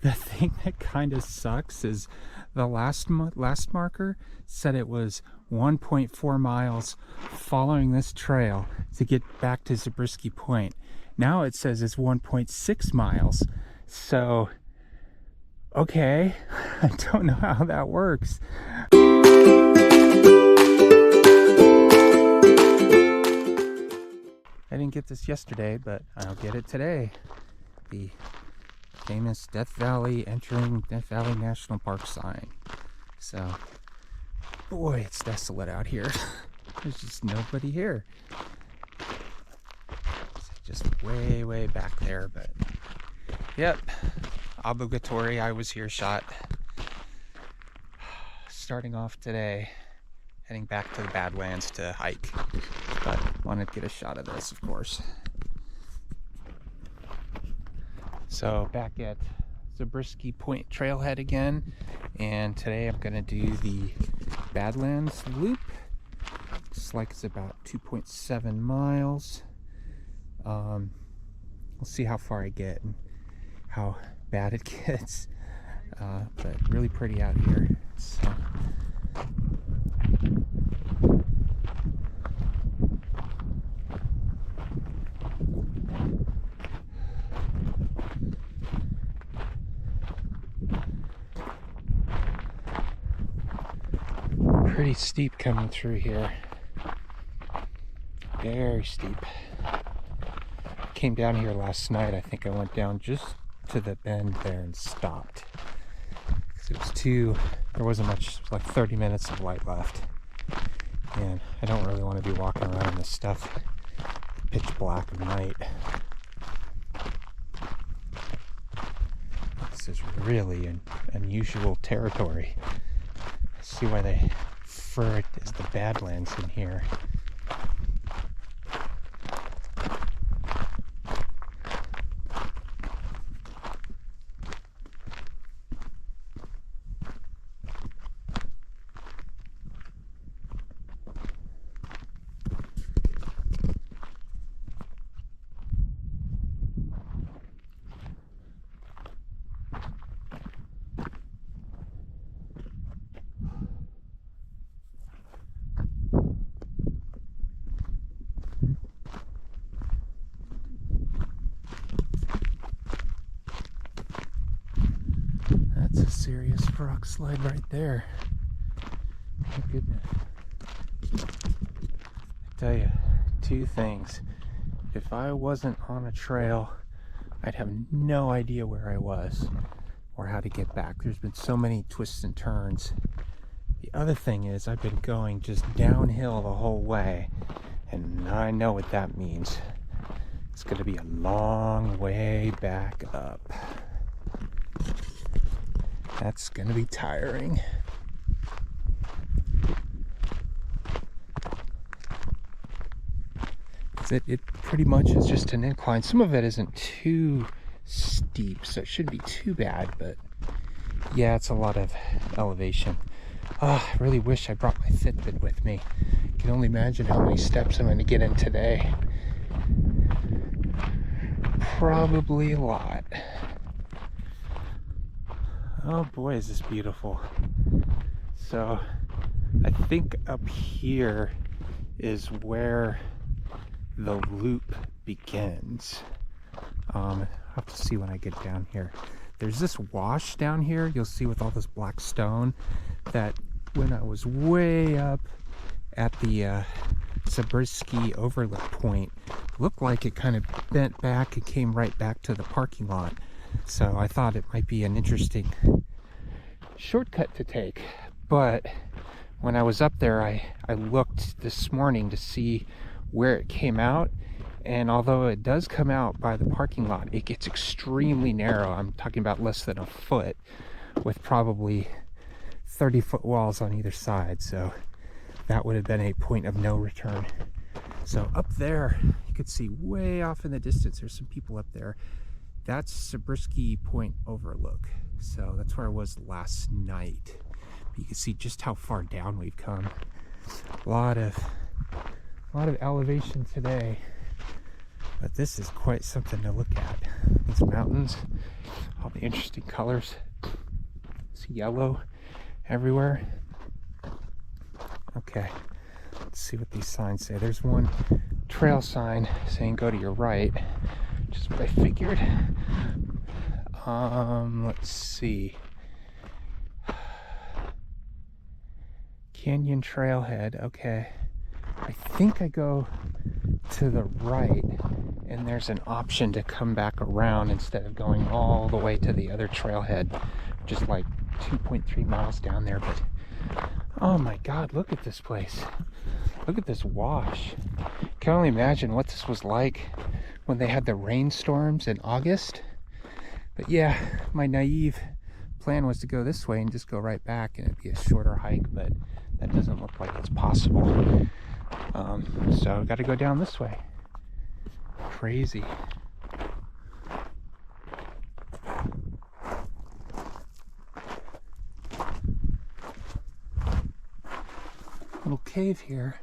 The thing that kind of sucks is the last marker said it was 1.4 miles following this trail to get back to Zabriskie Point. Now it says it's 1.6 miles. So, okay, I don't know how that works. I didn't get this yesterday, but I'll get it today. The famous Death Valley, entering Death Valley National Park sign. So, boy, it's desolate out here. There's just nobody here. It's just way, way back there, but yep, obligatory I was here shot. Starting off today, heading back to the Badlands to hike, but wanted to get a shot of this, of course. So back at Zabriskie Point trailhead again, and today I'm going to do the Badlands loop. Looks like it's about 2.7 miles. We'll see how far I get and how bad it gets, but really pretty out here. So. Pretty steep coming through here. Very steep. Came down here last night. I think I went down just to the bend there and stopped. It was there wasn't much, like 30 minutes of light left. And I don't really want to be walking around in this stuff pitch black of night. This is really an unusual territory. See why they refer it as the Badlands in here. That's a serious rock slide right there. Oh goodness. I tell you, two things. If I wasn't on a trail, I'd have no idea where I was or how to get back. There's been so many twists and turns. The other thing is I've been going just downhill the whole way, and I know what that means. It's going to be a long way back up. That's going to be tiring. It pretty much is just an incline. Some of it isn't too steep, so it shouldn't be too bad, but yeah, it's a lot of elevation. I really wish I brought my Fitbit with me. I can only imagine how many steps I'm going to get in today. Probably a lot. Oh boy, is this beautiful. So I think up here is where the loop begins. I'll have to see when I get down here. There's this wash down here, you'll see, with all this black stone, that when I was way up at the Zabriskie overlook point, looked like it kind of bent back and came right back to the parking lot. So I thought it might be an interesting shortcut to take. But when I was up there, I looked this morning to see where it came out, and although it does come out by the parking lot, it gets extremely narrow. I'm talking about less than a foot, with probably 30-foot walls on either side. So that would have been a point of no return. So up there, you could see way off in the distance, there's some people up there. That's Zabriskie Point overlook. So that's where I was last night. But you can see just how far down we've come. A lot of elevation today, but this is quite something to look at. These mountains. all the interesting colors. It's yellow everywhere. Okay, let's see what these signs say. There's one trail sign saying go to your right, which is what I figured. Let's see. Canyon Trailhead. Okay, I think I go to the right, and there's an option to come back around instead of going all the way to the other trailhead, just like 2.3 miles down there. But oh my god, look at this place. Look at this wash. Can only imagine what this was like when they had the rainstorms in August. But yeah, my naive plan was to go this way and just go right back, and it'd be a shorter hike, but that doesn't look like it's possible. So I've got to go down this way. Crazy. Little cave here.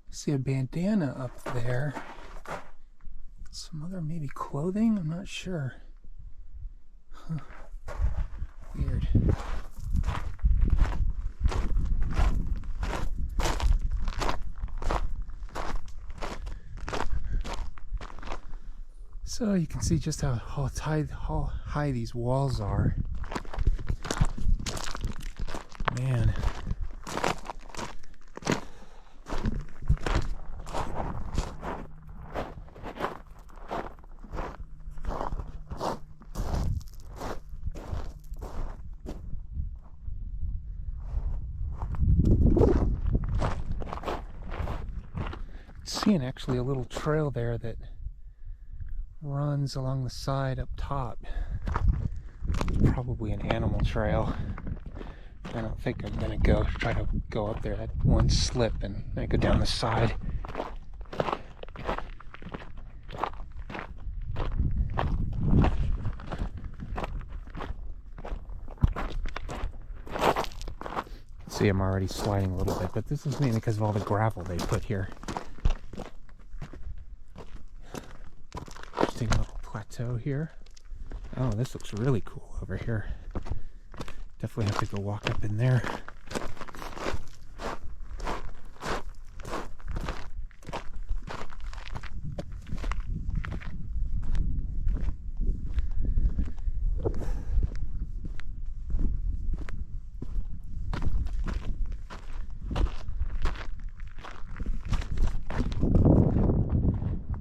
See a bandana up there. Some other maybe clothing? I'm not sure. Huh. Weird. So you can see just how high these walls are. Man. Seeing actually a little trail there that runs along the side up top. Probably an animal trail. I don't think I'm gonna try to go up there. That one slip and I go down the side. See, I'm already sliding a little bit, but this is mainly because of all the gravel they put here. Interesting little plateau here. Oh, this looks really cool over here. Definitely have to go walk up in there.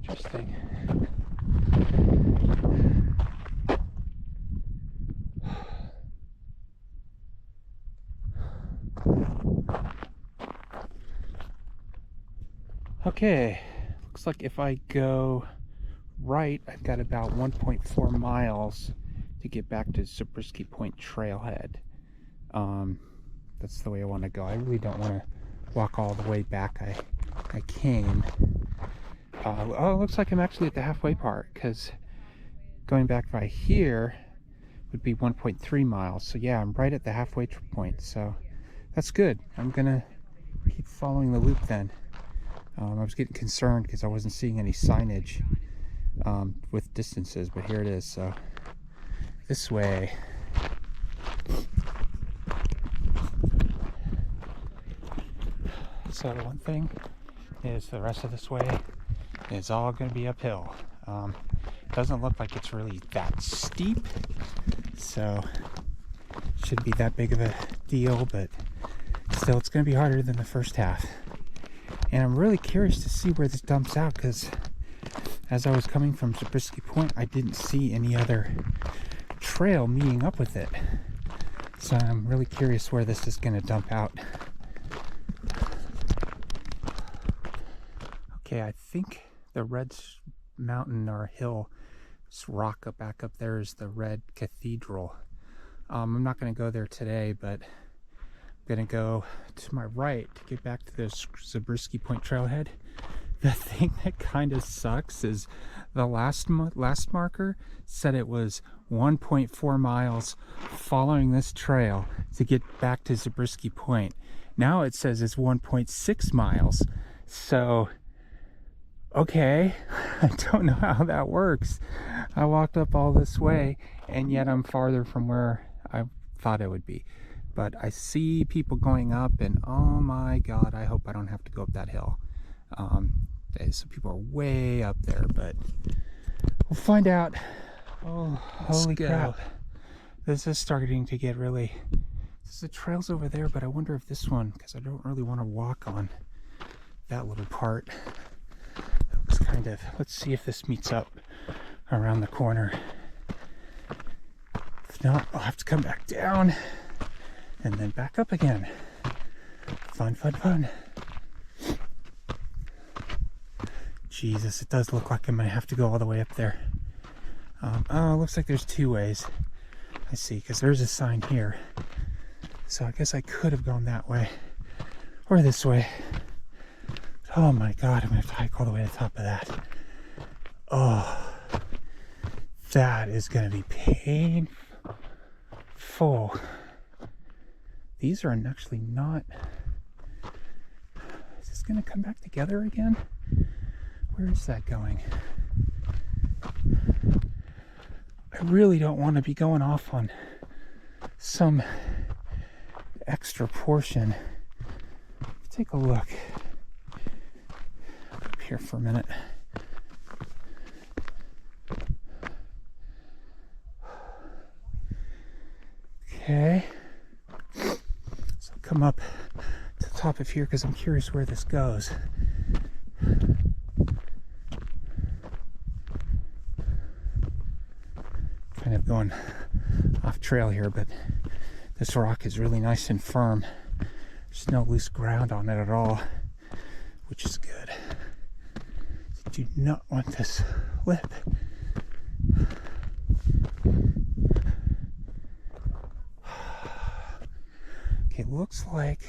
Interesting. Okay, looks like if I go right, I've got about 1.4 miles to get back to Zabriskie Point Trailhead. That's the way I want to go. I really don't want to walk all the way back I came. Oh, it looks like I'm actually at the halfway part, because going back right here would be 1.3 miles. So yeah, I'm right at the halfway point, so that's good. I'm gonna keep following the loop then. I was getting concerned because I wasn't seeing any signage with distances, but here it is. So this way. So one thing is the rest of this way is all going to be uphill. Doesn't look like it's really that steep, so shouldn't be that big of a deal, but still it's going to be harder than the first half. And I'm really curious to see where this dumps out, because as I was coming from Zabriskie Point, I didn't see any other trail meeting up with it. So I'm really curious where this is going to dump out. Okay, I think the red mountain or hill, this rock up back up there, is the Red Cathedral. I'm not going to go there today, but I'm going to go to my right to get back to the Zabriskie Point Trailhead. The thing that kind of sucks is the last marker said it was 1.4 miles following this trail to get back to Zabriskie Point. Now it says it's 1.6 miles. So Okay, I don't know how that works. I walked up all this way, and yet I'm farther from where I thought I would be. But I see people going up, and oh my God, I hope I don't have to go up that hill. Some people are way up there, but we'll find out. Oh, holy crap. This is starting to get really... The trail's over there, but I wonder if this one, because I don't really want to walk on that little part. It looks kind of... Let's see if this meets up around the corner. If not, I'll have to come back down and then back up again. Fun, fun, fun. Jesus, it does look like I might have to go all the way up there. Oh, it looks like there's two ways. I see, because there's a sign here. So I guess I could have gone that way or this way. Oh my God, I'm gonna have to hike all the way to the top of that. Oh, that is gonna be painful. These are actually not... Is this gonna come back together again? Where is that going? I really don't want to be going off on some extra portion. Take a look up here for a minute. Okay, so I'll come up to the top of here because I'm curious where this goes. Kind of going off trail here, but this rock is really nice and firm. There's no loose ground on it at all, which is good. I do not want this lip. Okay, it looks like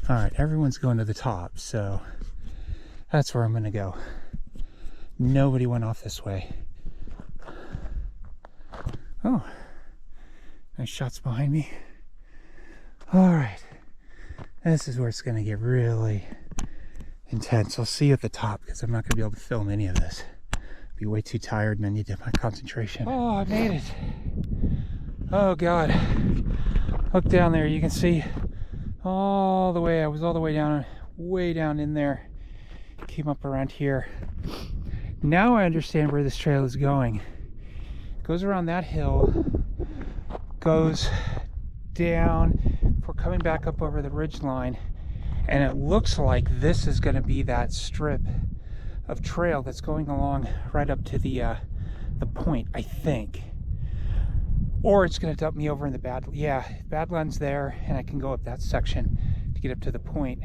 all right, everyone's going to the top, so that's where I'm gonna go. Nobody went off this way. Oh, nice shots behind me. All right, this is where it's gonna get really intense. I'll see you at the top because I'm not gonna be able to film any of this. I'll be way too tired and I need my concentration. Oh, I made it. Oh God, look down there. You can see all the way. I was all the way down in there. Came up around here. Now I understand where this trail is going. It goes around that hill, goes down before coming back up over the ridge line, and it looks like this is going to be that strip of trail that's going along right up to the point, I think. Or it's going to dump me over in the Badlands there, and I can go up that section to get up to the point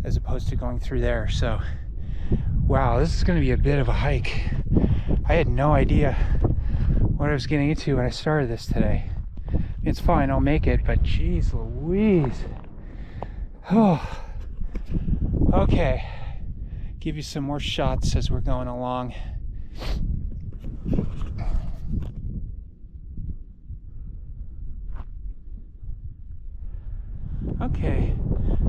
as opposed to going through there. So wow, this is going to be a bit of a hike. I had no idea what I was getting into when I started this today. It's fine, I'll make it, but geez Louise. Oh, okay. Give you some more shots as we're going along. Okay,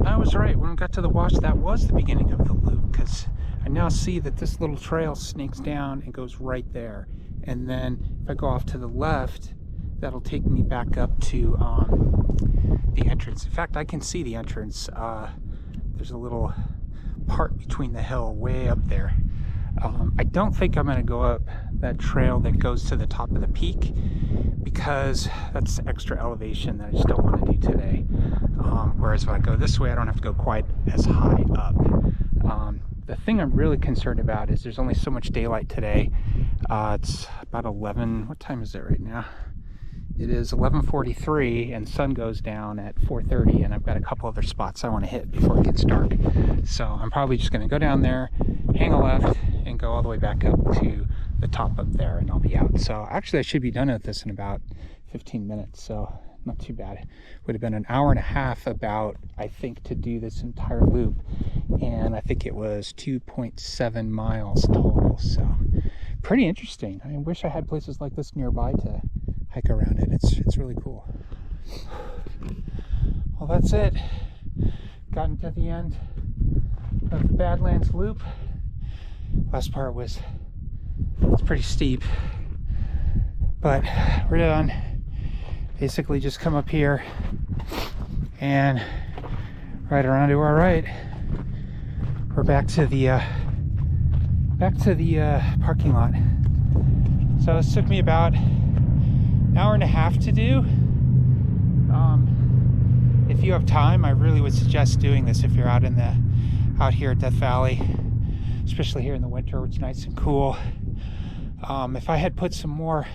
I was right. When we got to the wash, that was the beginning of the loop, because I now see that this little trail snakes down and goes right there. And then if I go off to the left, that'll take me back up to the entrance. In fact, I can see the entrance. There's a little part between the hill way up there. I don't think I'm going to go up that trail that goes to the top of the peak, because that's extra elevation that I just don't want to do today. Whereas if I go this way, I don't have to go quite as high up. The thing I'm really concerned about is there's only so much daylight today. It's about 11, what time is it right now? It is 11:43 and sun goes down at 4:30, and I've got a couple other spots I want to hit before it gets dark. So I'm probably just going to go down there, hang a left, and go all the way back up to the top up there, and I'll be out. So actually I should be done with this in about 15 minutes, so not too bad. It would have been an hour and a half about, I think, to do this entire loop, and I think it was 2.7 miles total. So pretty interesting. I wish I had places like this nearby to hike around it. It's really cool. Well, that's it. Gotten to the end of the Badlands loop. Last part was, it's pretty steep, but we're done. Basically just come up here and right around to our right. We're back to the parking lot. So this took me about an hour and a half to do. If you have time, I really would suggest doing this if you're out here at Death Valley, especially here in the winter, where it's nice and cool. If I had put some more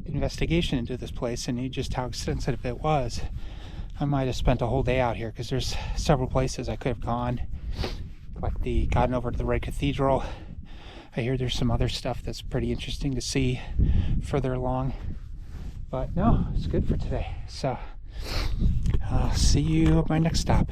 investigation into this place and knew just how extensive it was, I might have spent a whole day out here, because there's several places I could have gone, like gotten over to the Red Cathedral. I hear there's some other stuff that's pretty interesting to see further along. But no, it's good for today. So I'll see you at my next stop.